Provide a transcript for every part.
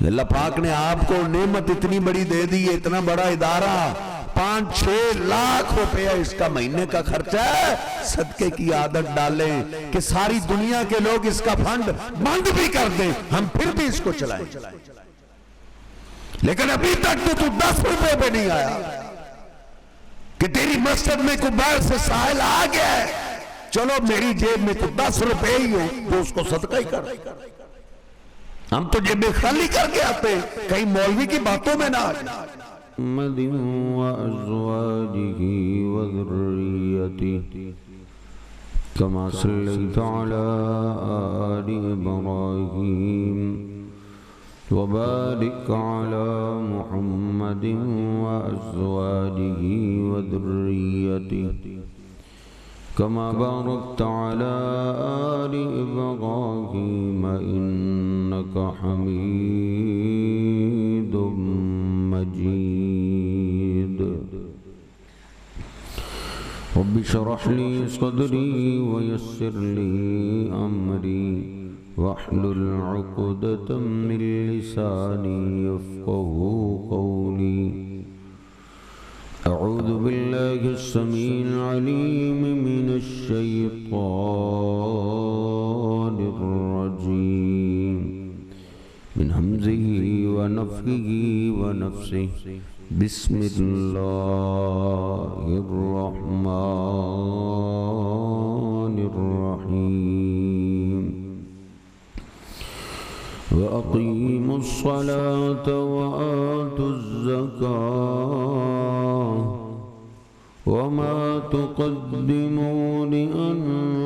اللہ پاک نے آپ کو نعمت اتنی بڑی دے دی ہے، اتنا بڑا ادارہ، 5-6 لاکھ روپیہ اس کا مہینے کا خرچہ ہے۔ صدقے کی عادت ڈالیں کہ ساری دنیا کے لوگ اس کا فنڈ بند بھی کر دیں، ہم پھر بھی اس کو چلائیں۔ لیکن ابھی تک تو 10 روپے پہ نہیں آیا کہ تیری مسجد میں کوئی باہر سے سائل آ گیا ہے، چلو میری جیب میں تو 10 روپے ہی ہو تو اس کو صدقہ ہی کر۔ ہم تو جیبیں خالی کر کے آتے ہیں، کہیں مولوی کی باتوں میں نہ آ جائیں۔ محمد وأزواجه وذريته كما صليت على آل إبراهيم وبارك على محمد وأزواجه وذريته كما باركت على آل إبراهيم إنك حميد مجيد رب اشرح لي صدري ويسر لي أمري واحلل عقدة من لساني يفقهوا قولي أعوذ بالله السميع العليم من الشيطان الرجيم من همزه ونفخه ونفسه بسم الله الرحمن الرحيم وأقيموا الصلاة وآتوا الزكاة وما تقدموا لأنفسكم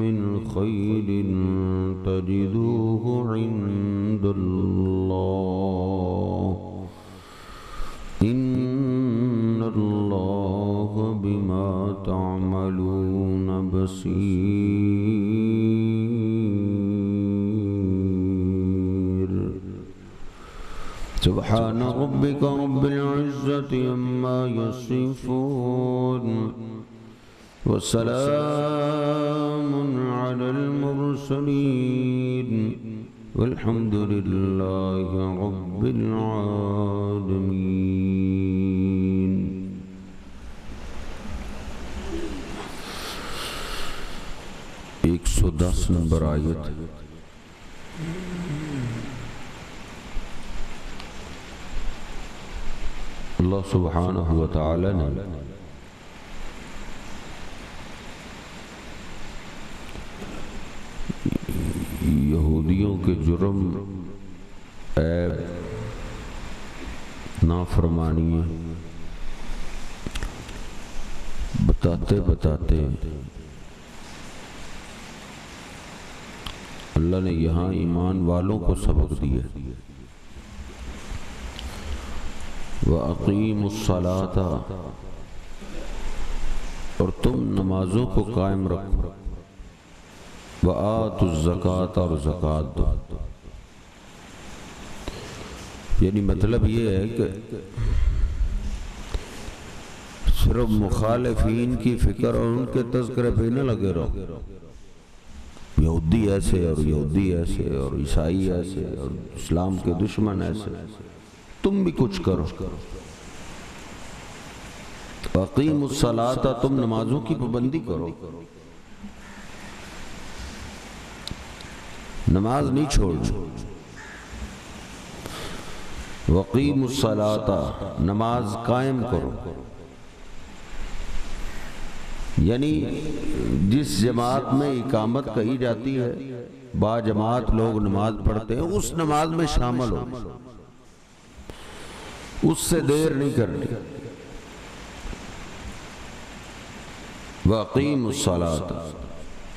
من خير تجدوه عند الله إن الله بما تعملون بصير سبحان ربك رب العزة عما يصفون وسلام على المرسلين والحمد لله رب العالمين۔ 110 نمبر آیت۔ اللہ سبحانہ وتعالی نے یہودیوں کے جرم، عیب، نافرمانی بتاتے بتاتے اللہ نے یہاں ایمان والوں کو سبق دیا۔ وَأَقِيمُوا الصَّلَاةَ، اور تم نمازوں کو قائم رکھو، وَآتُوا الزَّكَاةَ، اور زکوٰۃ دو۔ یعنی مطلب یہ ہے کہ صرف مخالفین کی فکر اور ان کے تذکرے پہ نہ لگے رہو، یہودی ایسے اور یہودی ایسے اور عیسائی ایسے اور اسلام کے دشمن ایسے، تم بھی کچھ کرو۔ وَأَقِيمُوا الصَّلَاةَ، تم نمازوں کی پابندی کرو، نماز نہیں چھوڑنا۔ وَأَقِيمُوا الصَّلَاةَ، نماز قائم کرو، یعنی جس جماعت میں اقامت کہی جاتی ہے، با جماعت لوگ نماز پڑھتے ہیں، اس نماز میں شامل ہو، اس سے دیر نہیں کرنی۔ وَأَقِيمُوا الصَّلَاةَ،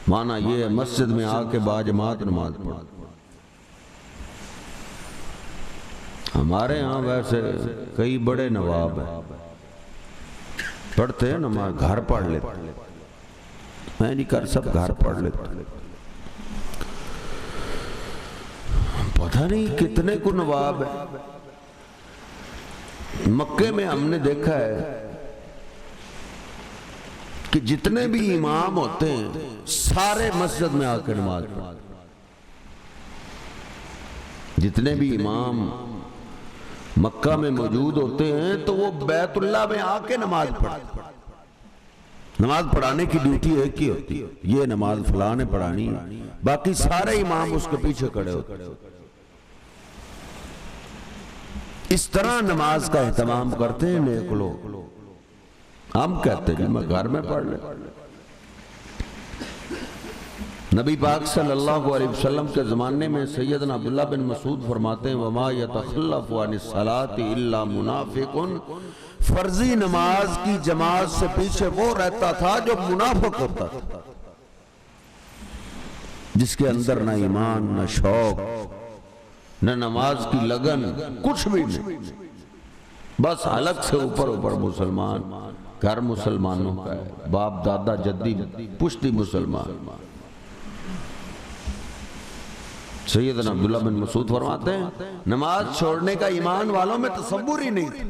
معنی یہ ہے مسجد میں آ کے با جماعت نماز پڑھ۔ ہمارے ہاں ویسے کئی بڑے نواب ہیں، پڑھتے ہیں نماز، گھر پڑھ لیتے، میں نہیں کر سب گھر پڑھ لیتے، پتہ نہیں کتنے کو نواب ہے۔ مکے میں ہم نے دیکھا ہے کہ جتنے بھی امام ہوتے ہیں سارے مسجد میں آ کے نماز پڑھتے ہیں۔ جتنے بھی امام مکہ میں موجود ہوتے ہیں تو وہ بیت اللہ میں آ کے نماز پڑھتے ہیں۔ نماز پڑھانے کی ڈیوٹی ایک ہی ہوتی ہے، یہ نماز فلاں نے پڑھانی ہے، باقی سارے امام اس کے پیچھے کھڑے ہوتے ہیں۔ اس طرح نماز کا اہتمام کرتے ہیں نیک لوگ۔ ہم کہتے ہیں میں گھر میں پڑھ لیں۔ نبی پاک صلی اللہ علیہ وسلم کے زمانے میں سیدنا عبداللہ بن مسعود فرماتے ہیں وَمَا يَتَخَلَّفُ عَنِ الصَّلَاةِ إِلَّا مُنَافِقٌ، فرضی نماز کی جماعت سے پیچھے وہ رہتا تھا جو منافق ہوتا تھا، جس کے اندر نہ ایمان، نہ شوق، نہ نماز کی لگن، کچھ بھی نہیں، بس حلق سے اوپر مسلمان، گھر مسلمانوں کا ہے، باپ دادا جدی پشتی مسلمان۔ سیدنا عبداللہ بن مسعود فرماتے ہیں نماز چھوڑنے کا ایمان والوں میں تصور ہی نہیں تھا۔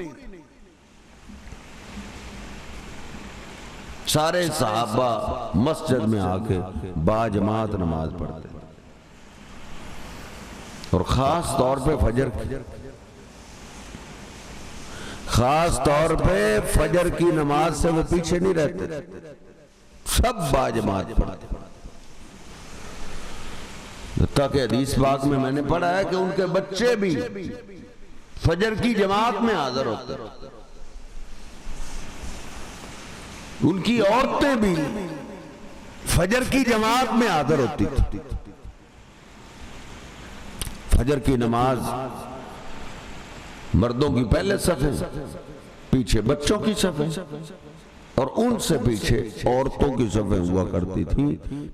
سارے صحابہ مسجد میں آ کے باجماعت نماز پڑھتے اور خاص طور پہ فجر کی نماز سے وہ پیچھے نہیں رہتے، سب باجماعت پڑھتے۔ تاکہ حدیث پاک میں نے پڑھا ہے کہ ان کے بچے بھی فجر کی جماعت میں حاضر ہوتے، ان کی عورتیں بھی فجر کی جماعت میں حاضر ہوتی تھی۔ فجر کی نماز مردوں کی پہلے صفیں، پیچھے بچوں کی صفیں، اور ان سے پیچھے عورتوں کی صفیں ہوا کرتی تھی۔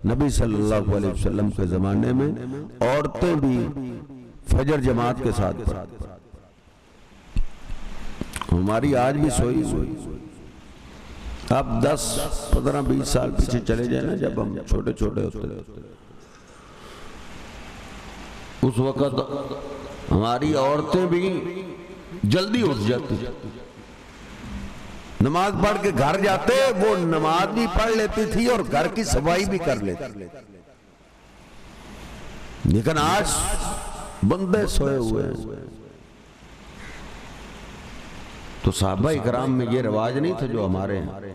نبی صلی اللہ علیہ وسلم کے زمانے میں عورتیں بھی فجر جماعت کے ساتھ پڑھتی۔ ہماری آج بھی سوئی اب 10 15 20 سال پیچھے چلے جائیں نا، جب ہم چھوٹے چھوٹے ہوتے تھے اس وقت ہماری عورتیں بھی جلدی اٹھ جاتی، نماز پڑھ کے گھر جاتے، وہ نماز بھی پڑھ لیتی تھی اور گھر کی صفائی بھی کر لیتی۔ لیکن آج بندے سوئے ہوئے ہیں۔ تو صحابہ اکرام میں یہ رواج نہیں تھا جو ہمارے ہیں۔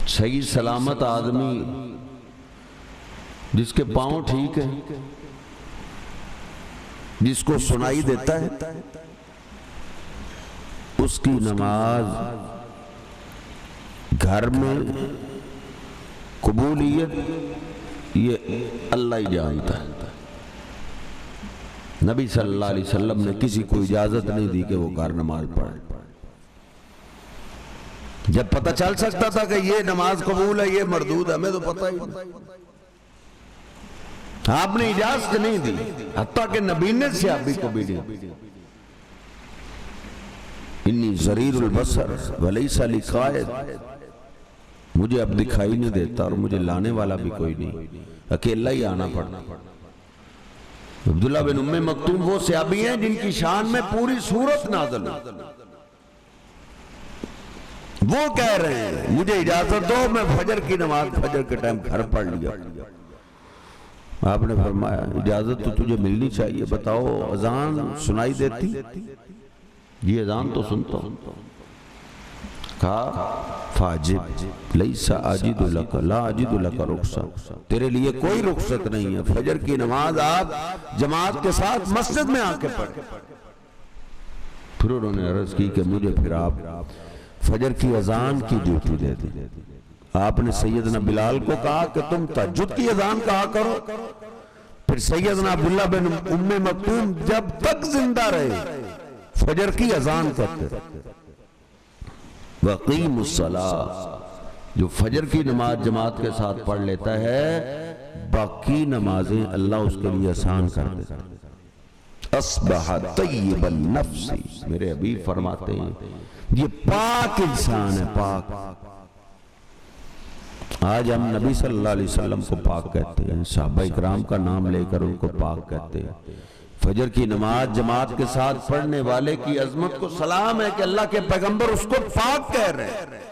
صحیح سلامت آدمی جس کے پاؤں ٹھیک ہے، جس کو سنائی دیتا ہے، اس کی نماز گھر میں قبولیت یہ اللہ ہی جانتا ہے۔ نبی صلی اللہ علیہ وسلم نے کسی کو اجازت نہیں دی کہ وہ گھر نماز پڑھے۔ جب پتہ چل سکتا تھا کہ یہ نماز قبول ہے، یہ مردود ہے، ہمیں تو پتہ ہی نہیں، آپ نے اجازت نہیں دی، حتیٰ کہ نبی نے صحابی کو بھی دی۔ انی ضریر البصر ولیس لی قائد، مجھے اب دکھائی نہیں دیتا اور مجھے لانے والا بھی کوئی نہیں، اکیلا ہی آنا پڑتا۔ عبداللہ بن ام مکتوم وہ صحابی ہیں جن کی شان میں پوری سورت نازل ہوئی۔ وہ کہہ رہے ہیں مجھے اجازت دو، میں فجر کی نماز فجر کے ٹائم گھر پڑھ لیا۔ آپ نے فرمایا اجازت تو تجھے ملنی چاہیے، بتاؤ اذان سنائی دیتی؟ یہ اذان تو سنتا ہوں۔ کہا فاجب لیس اجد لک لا اجد لک رخصت، تیرے لیے کوئی رخصت نہیں ہے، فجر کی نماز آپ جماعت کے ساتھ مسجد میں آ کے پڑھیں۔ پھر انہوں نے عرض کی کہ مجھے پھر آپ فجر کی اذان کی ڈیوٹی دے دی۔ آپ نے سیدنا بلال کو کہا کہ تم تہجد کی اذان کہا کرو۔ پھر سیدنا عبداللہ بن ام مکتوم جب تک زندہ رہے فجر کی اذان کرتے۔ وَقِيمُ الصَّلَاةِ، جو فجر کی نماز جماعت کے ساتھ پڑھ لیتا ہے باقی نمازیں اللہ اس کے لیے آسان کر دیتا۔ اصبح طیب النفس، میرے حبیب فرماتے ہیں یہ پاک انسان ہے، پاک۔ آج ہم نبی صلی اللہ علیہ وسلم کو پاک کہتے ہیں، صحابہ اکرام کا نام لے کر ان کو پاک کہتے ہیں۔ فجر کی نماز جماعت کے ساتھ پڑھنے والے کی عظمت کو سلام ہے کہ اللہ کے پیغمبر اس کو پاک کہہ رہے ہیں۔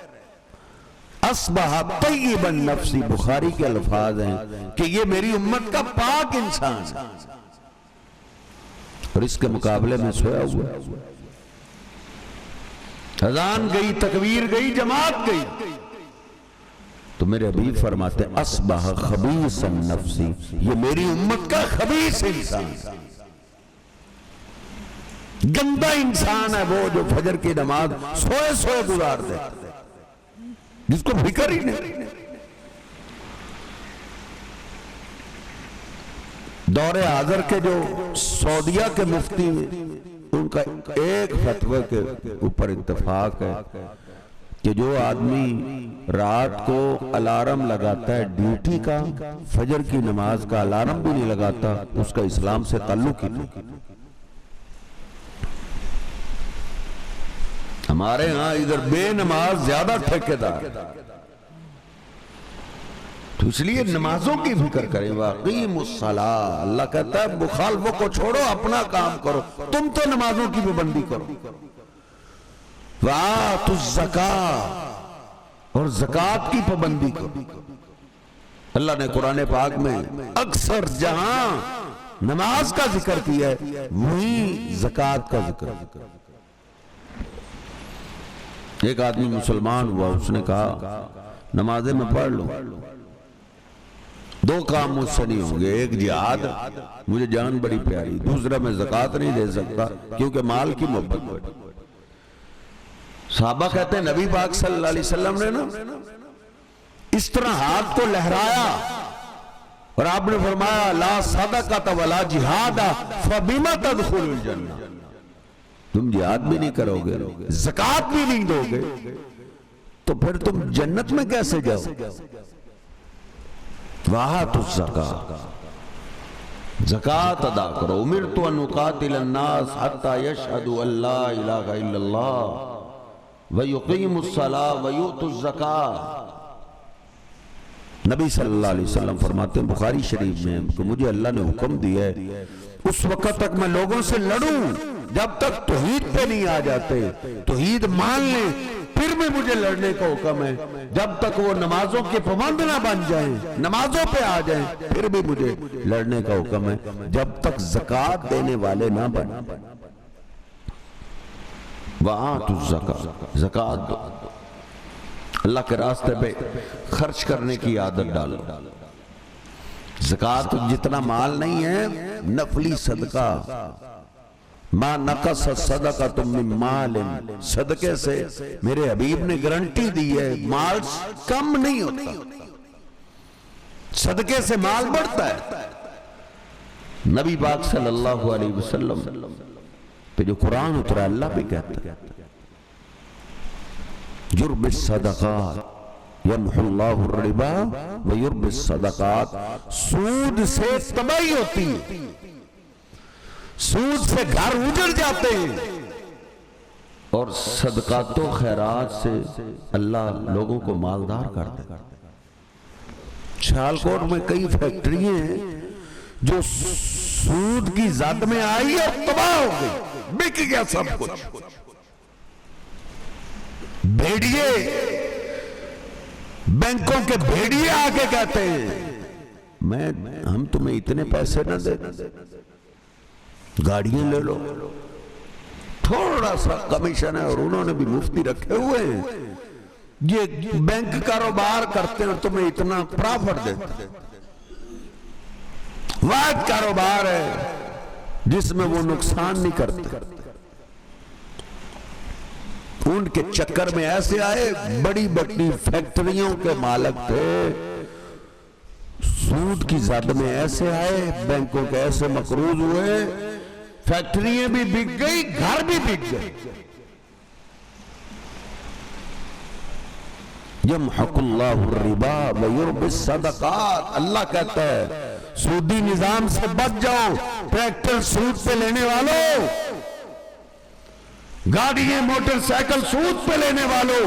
اصبح طیبا نفسی، بخاری کے الفاظ ہیں کہ یہ میری امت کا پاک انسان ہے، اور اس کے مقابلے میں سویا ہوا ہے۔ اذان گئی، تکبیر گئی، جماعت گئی، تو میرے حبیب فرماتے ہیں اصبح خبیث النفسی، یہ میری امت کا خبیث انسان، گندا انسان ہے وہ جو فجر کی نماز سوئے سوئے گزار دے، جس کو فکر ہی نہیں۔ دور حاضر کے جو سعودیہ کے مفتی ہیں، ان کا ایک فتوی کے اوپر اتفاق ہے کہ جو آدمی رات کو الارم لگاتا ہے ڈیوٹی کا، فجر کی نماز کا الارم بھی نہیں لگاتا، اس کا اسلام سے تعلق ہی نہیں۔ ہمارے ہاں ادھر بے نماز زیادہ ٹھیکیدار، تو اس لیے نمازوں کی فکر کریں۔ واقعیم الصلاۃ، اللہ کہتا ہے مخالفوں کو چھوڑو، اپنا کام کرو، تم تو نمازوں کی پابندی کرو۔ وآتوا الزکاۃ، اور زکوٰۃ کی پابندی کرو۔ اللہ نے قرآن پاک میں اکثر جہاں نماز کا ذکر کیا ہے وہیں زکوٰۃ کا ذکر۔ ایک آدمی مسلمان ہوا، اس نے کہا نمازیں میں پڑھ لوں، دو کام مجھ سے نہیں ہوں گے، ایک جہاد، مجھے جان بڑی پیاری، دوسرا میں زکوٰۃ نہیں دے سکتا کیونکہ مال کی محبت بڑی۔ صحابہ کہتے ہیں نبی پاک صلی اللہ علیہ وسلم نے نا اس طرح ہاتھ کو لہرایا اور آپ نے فرمایا لا صدقۃ ولا جہاد فبما تدخل الجنہ، تم جہاد بھی نہیں کرو گے، زکوٰۃ بھی نہیں دو گے، تو پھر تم جنت میں کیسے جاؤ؟ وآتوا الزکاۃ، زکوٰۃ ادا کرو۔ امرت ان اقاتل الناس حتی یشہدوا ان لا الہ الا اللہ وَيُقِيمُ الصَّلَاةَ وَيُؤْتُ الزَّكَاةَ۔ نبی صلی اللہ علیہ وسلم فرماتے ہیں بخاری شریف میں کہ مجھے اللہ نے حکم دیا ہے اس وقت تک میں لوگوں سے لڑوں جب تک توحید پہ نہیں آ جاتے، توحید مان لیں، پھر میں مجھے لڑنے کا حکم ہے، جب تک وہ نمازوں کے پابند نہ بن جائیں، نمازوں پہ آ جائیں، پھر بھی مجھے لڑنے کا حکم ہے، جب تک زکوٰۃ دینے والے نہ بنیں۔ وآتوا الزکاۃ، زکوٰۃ دو، اللہ کے راستے پہ خرچ کرنے کی عادت ڈالو۔ زکوٰۃ جتنا مال نہیں ہے، نفلی صدقہ، ما نقص صدقۃ من مال، صدقے سے میرے حبیب نے گارنٹی دی ہے مال کم نہیں ہوتا، صدقے سے مال بڑھتا ہے۔ نبی پاک صلی اللہ علیہ وسلم پہ جو قرآن اترا اللہ بھی کہتا ہے یربی الصدقات یمحو اللہ الربا ویربی الصدقات، سود سے تباہی ہوتی ہے، سود سے گھر اجڑ جاتے ہیں، اور صدقات و خیرات سے اللہ لوگوں کو مالدار کرتے ہیں۔ سیالکوٹ میں کئی فیکٹریاں ہیں جو سود کی زد میں آئی اور تباہ ہو گئی، بک گیا سب کچھ۔ بھیڑیے، بینکوں کے بھیڑیے آگے کہتے ہیں ہم تمہیں اتنے پیسے نہ دیں، گاڑیاں لے لو، تھوڑا سا کمیشن ہے، اور انہوں نے بھی مفتی رکھے ہوئے ہیں، یہ بینک کاروبار کرتے ہیں اور تمہیں اتنا پرافٹ دیتے ہیں۔ واحد کاروبار ہے جس میں وہ نقصان نہیں کرتے۔ ان کے چکر میں ایسے آئے، بڑی بڑی فیکٹریوں کے مالک تھے، سود کی زد میں ایسے آئے، بینکوں کے ایسے مقروض ہوئے، فیکٹریاں بھی بک گئی، گھر بھی بک گئے۔ یمحق اللہ الربا ویربی الصدقات، اللہ کہتا ہے سودی نظام سے بچ جاؤ، ٹریکٹر سود پہ لینے والوں، گاڑیاں موٹر سائیکل سود پہ لینے والوں،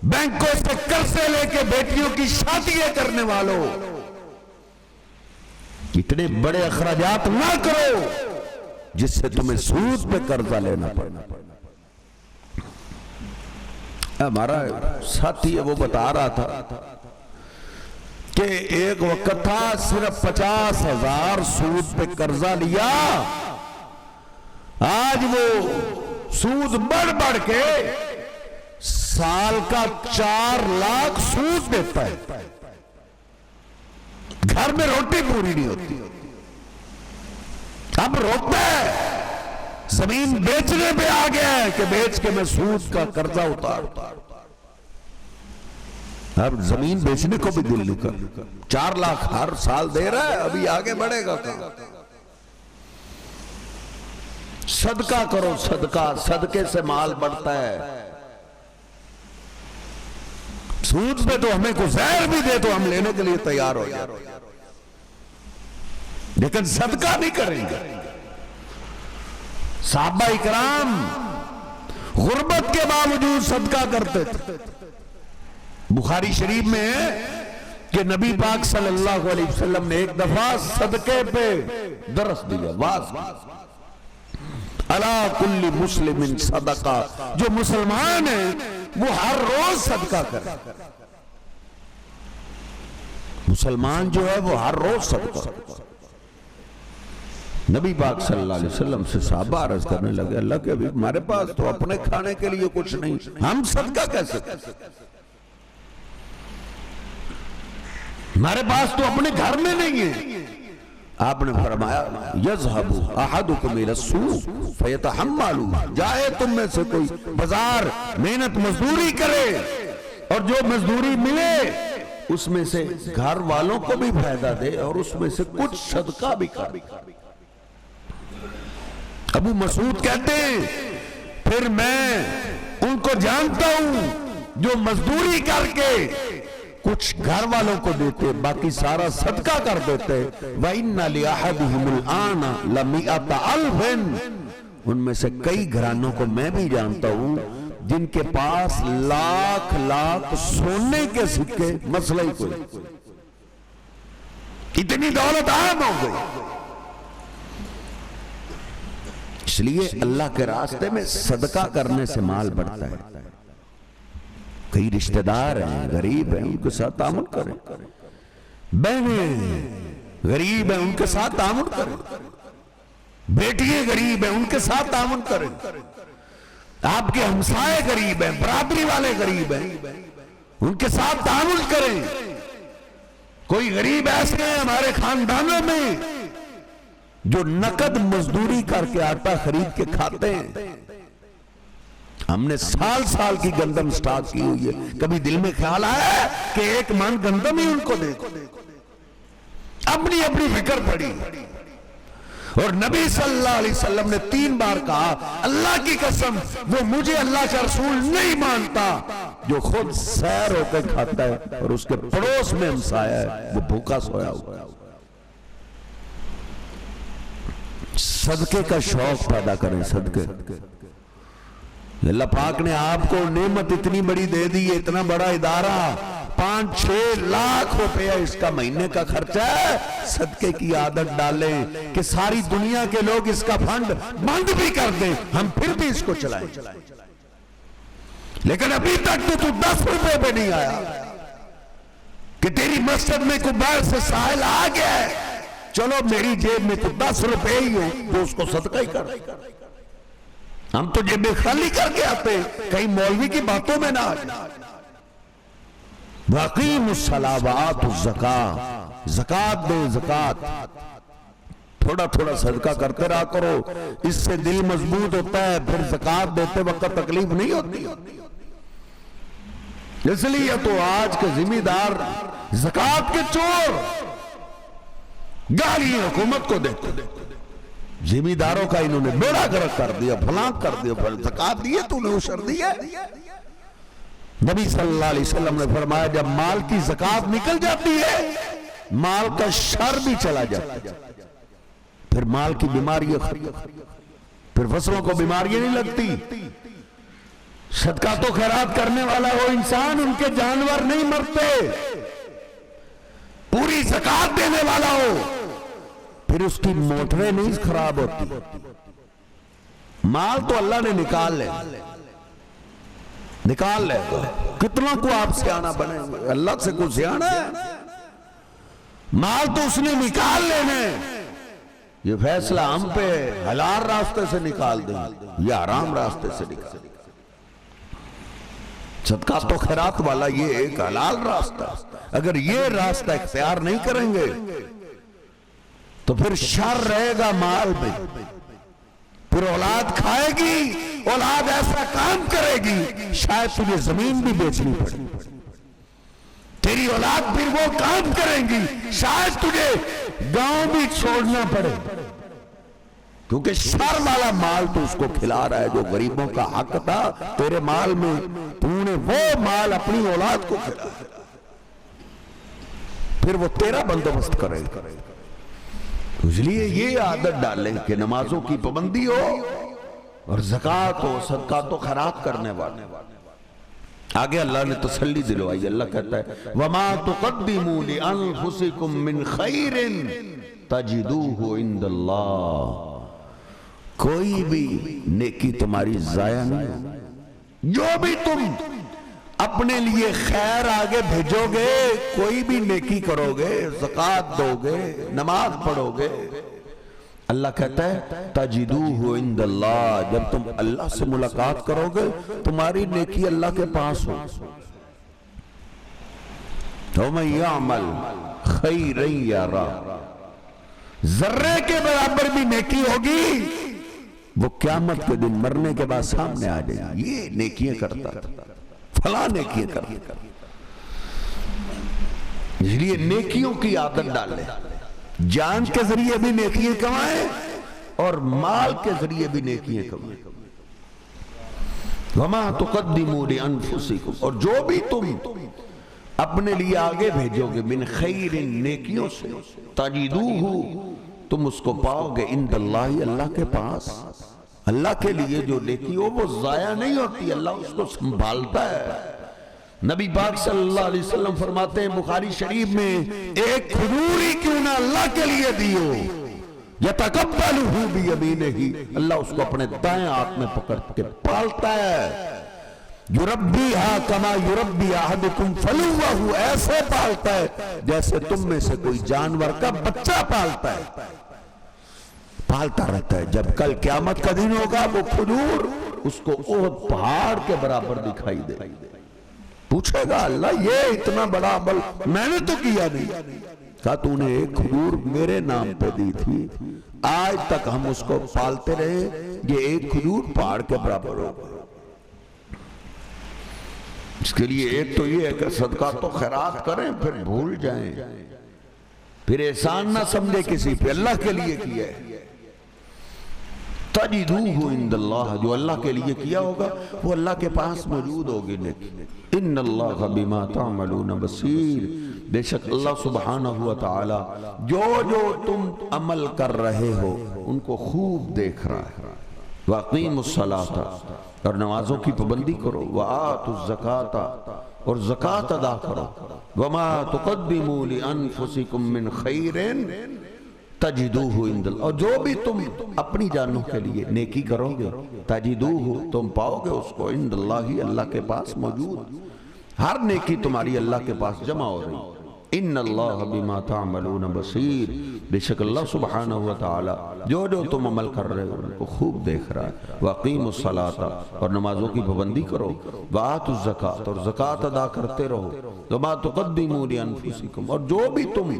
بینکوں سے قرضے لے کے بیٹیوں کی شادیاں کرنے والوں، اتنے بڑے اخراجات نہ کرو جس سے تمہیں سود پہ قرضہ لینا پڑے۔ ہمارا ساتھی ہے وہ بتا رہا تھا کہ ایک وقت تھا صرف 50,000 سود پہ قرضہ لیا، آج وہ سود بڑھ بڑھ کے سال کا 4 لاکھ سود دیتا ہے، گھر میں روٹی پوری نہیں ہوتی، اب روتا ہے، زمین بیچنے پہ آ گیا ہے کہ بیچ کے میں سود کا قرضہ اتار، اب زمین بیچنے کو بھی دل نہیں کر، 4 لاکھ ہر سال دے رہا ہے، ابھی آگے بڑھے گا کہاں؟ صدقہ کرو، صدقہ، صدقے سے مال بڑھتا ہے، سود پہ تو ہمیں کو زہر بھی دے تو ہم لینے کے لیے تیار ہو جائے، لیکن صدقہ نہیں کریں گے۔ صحابہ اکرام غربت کے باوجود صدقہ کرتے تھے۔ بخاری شریف میں ہے کہ نبی پاک صلی اللہ علیہ وسلم نے ایک دفعہ صدقے پہ درس دیا، واز علی کل مسلم صدقہ، جو مسلمان ہے وہ ہر روز صدقہ کرے، مسلمان جو ہے وہ ہر روز صدقہ کرے۔ نبی پاک صلی اللہ علیہ وسلم سے صحابہ عرض کرنے لگے، اللہ کے حبیب ہمارے پاس تو اپنے کھانے کے لیے کچھ نہیں، ہم صدقہ کیسے کریں؟ ہمارے پاس تو اپنے گھر میں نہیں ہے۔ آپ نے فرمایا یذهب احدکم الى السوق فیتحمل، جائے تم میں سے کوئی بازار محنت مزدوری کرے اور جو مزدوری ملے اس میں سے گھر والوں کو بھی فائدہ دے اور اس میں سے کچھ صدقہ بھی کرے۔ ابو مسعود کہتے ہیں پھر میں ان کو جانتا ہوں جو مزدوری کر کے کچھ گھر والوں کو دیتے باقی سارا صدقہ کر دیتے۔ وَإِنَّ لِأَحَدِهِمُ الْآنَ لَمِئَةَ أَلْفٍ، ان میں سے کئی گھرانوں کو میں بھی جانتا ہوں جن کے پاس لاکھ لاکھ سونے کے سکے، مسئلہ ہی کوئی، اتنی دولت عام ہو گئی۔ اس لیے اللہ کے راستے میں صدقہ کرنے سے مال بڑھتا ہے۔ کئی رشتہ دار ہیں، غریب ہیں، ان کے ساتھ تعامل کریں، بہنیں غریب ہیں ان کے ساتھ تعامل کریں، بیٹیاں غریب ہیں ان کے ساتھ تعامل کریں، آپ کے ہمسائے غریب ہیں، برابری والے غریب ہیں، ان کے ساتھ تعامل کریں۔ کوئی غریب ایسے ہیں ہمارے خاندانوں میں جو نقد مزدوری کر کے آٹا خرید کے کھاتے ہیں، ہم نے سال سال کی گندم سٹاک کی ہوئی ہے، کبھی دل میں خیال آیا ہے کہ 1 من گندم ہی ان کو دے، اپنی اپنی فکر پڑی۔ اور نبی صلی اللہ علیہ وسلم نے 3 بار کہا اللہ کی قسم وہ مجھے اللہ کا رسول نہیں مانتا جو خود سیر ہو کے کھاتا ہے اور اس کے پڑوس میں ہمسایا ہے وہ بھوکا سویا ہوا ہے۔ صدقے کا شوق پیدا کریں، صدقے۔ اللہ پاک نے آپ کو نعمت اتنی بڑی دے دی ہے، اتنا بڑا ادارہ، 5-6 لاکھ روپیہ اس کا مہینے کا خرچہ ہے، صدقے کی عادت ڈالیں کہ ساری دنیا کے لوگ اس کا فنڈ بند بھی کر دیں، ہم پھر بھی اس کو چلائیں۔ لیکن ابھی تک تو 10 روپے پہ نہیں آیا کہ تیری مسجد میں کوئی باہر سے سائل آ گیا ہے، چلو میری جیب میں تو 10 روپے ہی ہو تو اس کو صدقہ ہی کر۔ ہم تو جیبیں خالی کر کے آتے ہیں، کہیں مولوی کی باتوں میں نہ آ جائے۔ وَأَقِيمُوا الصَّلَاةَ وَآتُوا الزَّكَاةَ، زکوٰۃ دیں، زکوٰۃ، تھوڑا تھوڑا صدقہ کرتے رہا کرو، اس سے دل مضبوط ہوتا ہے، پھر زکوٰۃ دیتے وقت تکلیف نہیں ہوتی۔ اس لیے تو آج کے ذمہ دار زکوٰۃ کے چور گالی حکومت کو دیتے، ذمہ داروں کا انہوں نے بیڑا گرک کر دیا، فلاں کر دیا، زکوٰۃ دیے تو نے اشر دیا۔ نبی صلی اللہ علیہ وسلم نے فرمایا جب مال کی زکوٰۃ نکل جاتی ہے مال کا شر بھی چلا جاتا ہے، پھر مال کی بیماریاں پھر فصلوں کو بیماریاں نہیں لگتی۔ صدقہ تو خیرات کرنے والا ہو انسان، ان کے جانور نہیں مرتے، پوری زکوٰۃ دینے والا ہو پھر اس کی موٹریں نہیں خراب ہوتی۔ مال تو اللہ نے نکال لے، نکال لے گا. کتنا کو آپ سیانہ بنے گے؟ اللہ سے کوئی سیانہ ہے؟ مال تو اس نے نکال لینے. یہ فیصلہ ہم پہ حلال راستے سے نکال دیں یا حرام راستے سے نکال دیں. صدقات و خیرات والا یہ ایک حلال راستہ. اگر یہ راستہ اختیار نہیں کریں گے تو پھر شر رہے گا مال میں. پھر اولاد کھائے گی، اولاد ایسا کام کرے گی شاید تجھے زمین بھی بیچنی پڑے. تیری اولاد پھر وہ کام کریں گی شاید تجھے گاؤں بھی چھوڑنا پڑے. کیونکہ شر والا مال تو اس کو کھلا رہا ہے جو غریبوں کا حق تھا تیرے مال میں. تو نے وہ مال اپنی اولاد کو کھلا، پھر وہ تیرا بندوبست کرے گا. اس لیے یہ عادت ڈالیں کہ نمازوں کی پابندی ہو اور زکوٰۃ ہو، صدقات و خیرات کرنے والے. آگے اللہ نے تسلی دلوائی. اللہ کہتا ہے وَمَا تُقَدِّمُوا لِأَنفُسِكُم مِّن خَيْرٍ تَجِدُوهُ عِندَ اللَّهِ. کوئی بھی نیکی تمہاری ضائع نہیں ہو. جو بھی تم اپنے لیے خیر آگے بھیجو گے، کوئی بھی نیکی کرو گے، زکوٰۃ دو گے، نماز پڑھو گے، اللہ کہتا ہے تجدوہ عند اللہ. جب تم اللہ سے ملاقات کرو گے تمہاری نیکی اللہ کے پاس ہو. وَمَن يَعْمَلْ خَيْرًا يَرَهُ. ذرے کے برابر بھی نیکی ہوگی وہ قیامت کے دن مرنے کے بعد سامنے آ جائے گی. یہ نیکیاں کرتا تھا، فلاں نیکیاں کرتا. اس لیے نیکیوں کی عادت ڈالیں. جان کے ذریعے بھی نیکیاں کمائیں اور مال کے ذریعے بھی نیکیاں کمائیں. وَمَا تُقَدِّمُوا لِأَنفُسِكُمْ. اور جو بھی تم اپنے لیے آگے بھیجو گے من خیر، نیکیوں سے، تجدوہ، تم اس کو پاؤ گے عند اللہ، اللہ کے پاس. اللہ کے لیے جو نیکی ہو وہ ضائع نہیں ہوتی، اللہ اس کو سنبھالتا ہے. نبی پاک صلی اللہ علیہ وسلم فرماتے ہیں بخاری شریف میں، ایک کھجور ہی کیوں نہ اللہ کے لیے دیو، یتقبلہ بیمینہ، اللہ اس کو اپنے دائیں ہاتھ میں پکڑ کے پالتا ہے. یربیہا کما یربی احدکم فلوہ، ایسے پالتا ہے جیسے تم میں سے کوئی جانور کا بچہ پالتا ہے. پالتا رہتا ہے. جب کل قیامت کا دن ہوگا وہ کھجور اس کو احد پہاڑ کے برابر دکھائی دے. پوچھے گا اللہ یہ اتنا بڑا عمل میں نے تو کیا نہیں. کہا تو نے ایک کھجور میرے نام پہ دی تھی، آج تک ہم اس کو پالتے رہے، یہ ایک کھجور پہاڑ کے برابر ہوگا. اس کے لیے ایک تو یہ ہے کہ صدقات و خیرات کریں پھر بھول جائیں، پھر احسان نہ سمجھے کسی پہ، اللہ کے لیے کیا ہے. تجدوہ عند اللہ، جو اللہ کے لیے کیا ہوگا وہ اللہ کے پاس موجود ہوگی. ان اللہ بما تعملون بصیر. بے شک اللہ سبحانہ وتعالی جو جو تم عمل کر رہے ہو ان کو خوب دیکھ رہا ہے. وَأَقِيمُوا الصَّلَاةَ، اور نمازوں کی پابندی کرو. وَآتُوا الزَّكَاةَ، اور زکوٰۃ ادا کرو. وَمَا تُقَدِّمُوا لِأَنفُسِكُم مِّن خَيْرٍ تجدوہ عند اللہ. اور جو بھی تم اپنی جانوں کے لیے نیکی کرو گے تجدوہ، تم پاؤ گے اس کو عند اللہ، اللہ کے پاس موجود. ہر نیکی تمہاری اللہ کے پاس جمع ہو رہی. ان اللہ بما تعملون بصیر. بے شک اللہ سبحانہ وتعالی جو جو تم عمل کر رہے ہو ان کو خوب دیکھ رہا ہے. وَأَقِيمُوا الصَّلَاةَ، اور نمازوں کی پابندی کرو. وَآتُوا الزَّكَاةَ، اور زکوٰۃ ادا کرتے رہو. وَمَا تُقَدِّمُوا لِأَنفُسِكُمْ، اور جو بھی تم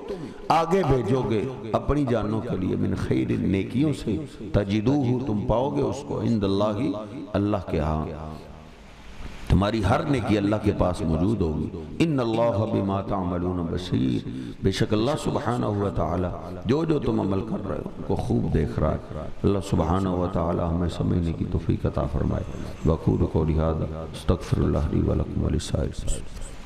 آگے بھیجو گے اپنی جانوں کے لیے من خیر، نیکیوں سے، تجدوہ، تم پاؤ گے اس کو عند اللہ، اللہ کے ہاں. تمہاری ہر نیکی اللہ کے پاس موجود ہوگی. ان اللہ بما تعملون بصیر. بے شک اللہ سبحانہ وتعالی جو جو تم عمل کر رہے ہو ان کو خوب دیکھ رہا ہے. اللہ سبحانہ وتعالی ہمیں سمجھنے کی توفیق عطا فرمائے. وَأَقُولُ قَوْلِي هَٰذَا أَسْتَغْفِرُ اللَّهَ لِي وَلَكُمْ وَلِسَائِرِ الْمُسْلِمِينَ.